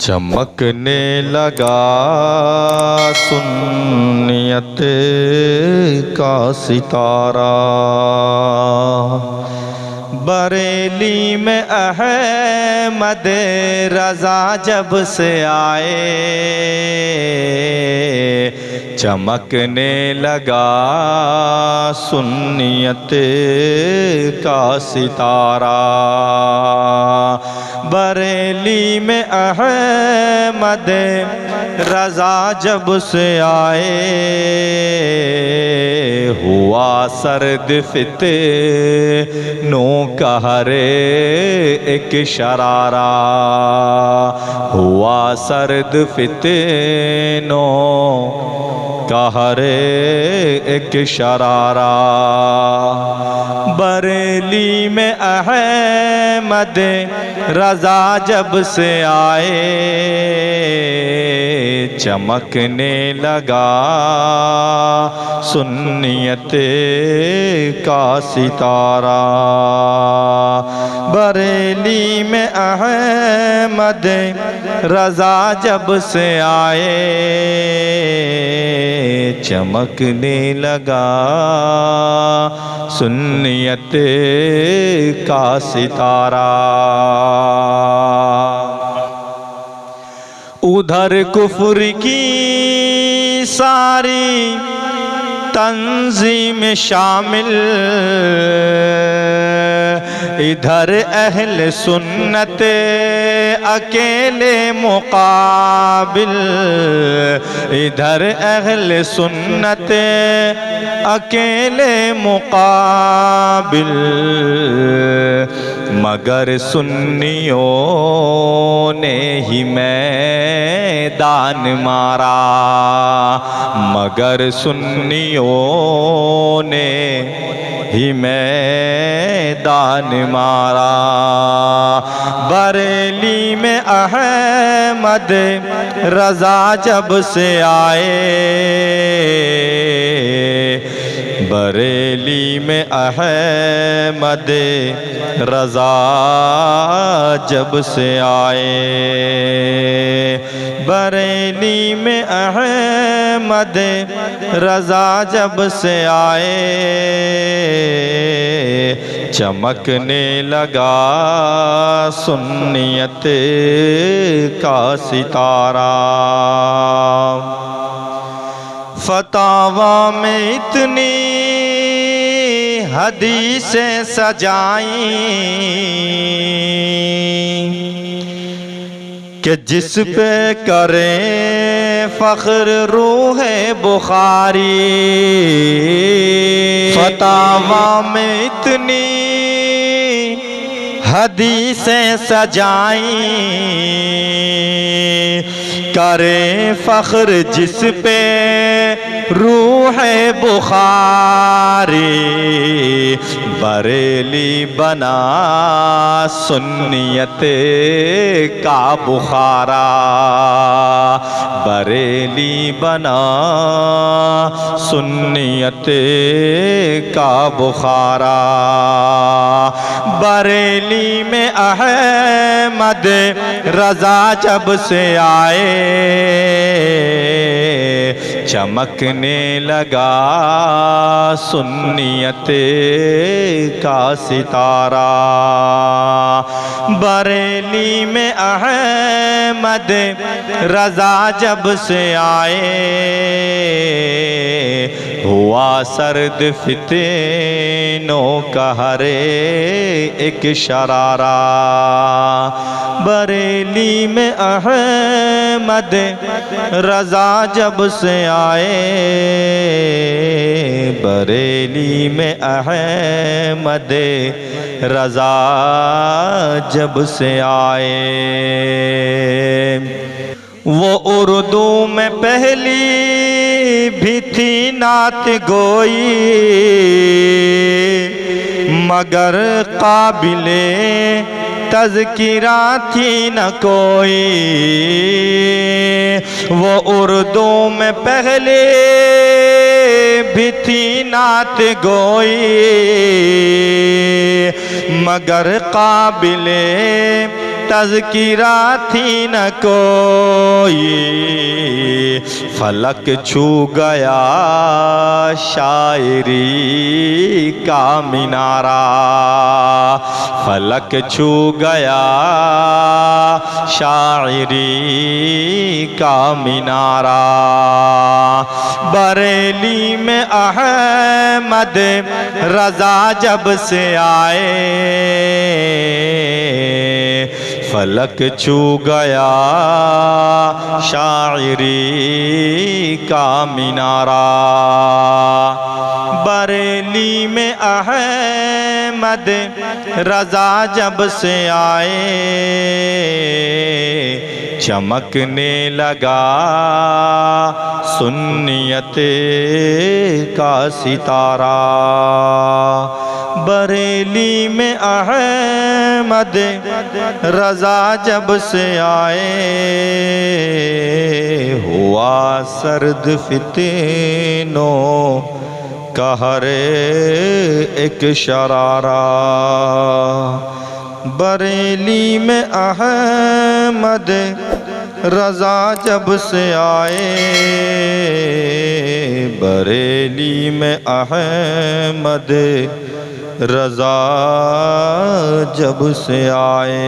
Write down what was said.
चमकने लगा सुन्नियत का सितारा। बरेली में अहमद रज़ा जब से आए, चमकने लगा सुन्नियत का सितारा। बरेली में अहमद रज़ा जब से आए, हुआ सर्द फितनों का हरे एक शरारा। हुआ सर्द फितनों का हरे एक शरारा। बरेली में अहमद रज़ा जब से आए, चमकने लगा सुन्नियत का सितारा। बरेली में अहमद रज़ा जब से आए, चमकने लगा सुन्नियत का सितारा। उधर कुफ्र की सारी तंजीम शामिल, इधर अहल सुन्नत अकेले मुकाबिल। इधर अहल सुन्नत अकेले मुकाबिल, मगर सुन्नियों ने ही मैदान मारा। मगर सुन्नियों ने ही मैदान मारा। बरेली में अहमद रज़ा जब से आए, बरेली में अहमद रज़ा जब से आए। बरेली में अहमद रज़ा जब से आए, चमकने लगा सुन्नियत का सितारा। फतावा में इतनी हदीसें सजाई कि जिस पे करें फ़ख्र रूह बुखारी। फतावा में इतनी हदीसें सजाई, करें फ़ख्र जिस पे रूह बुखारी। बरेली बना सुन्नियत का बुखारा। बरेली बना सुन्नियत का बुखारा। बरेली में अहमद रज़ा जब से आए, चमकने लगा सुन्नियत का सितारा। बरेली में अहमद रज़ा जब से आए, हुआ सर्द फितनों का हरे एक शरारा। बरेली में अहमद रज़ा जब से आए, बरेली में अहमद रज़ा जब से आए। वो उर्दू में पहली भी थी नात गोई, मगर काबिले तज़किरा थी न कोई। वो उर्दू में पहले भी थी नात गोई, मगर काबिले तज़किरा थी न कोई, फलक छू गया शायरी का मीनारा, फलक छू गया शायरी का मीनारा। बरेली में अहमद रज़ा जब से आए, फलक छू गया शायरी का मीनारा। बरेली में अहमद रज़ा जब से आए, चमकने लगा सुन्नियत का सितारा। बरेली में अहमद रज़ा जब से आए, हुआ सर्द फितनों का हर एक शरारा। बरेली में अहमद रज़ा जब से आए, बरेली में अहमद रज़ा जब से आए।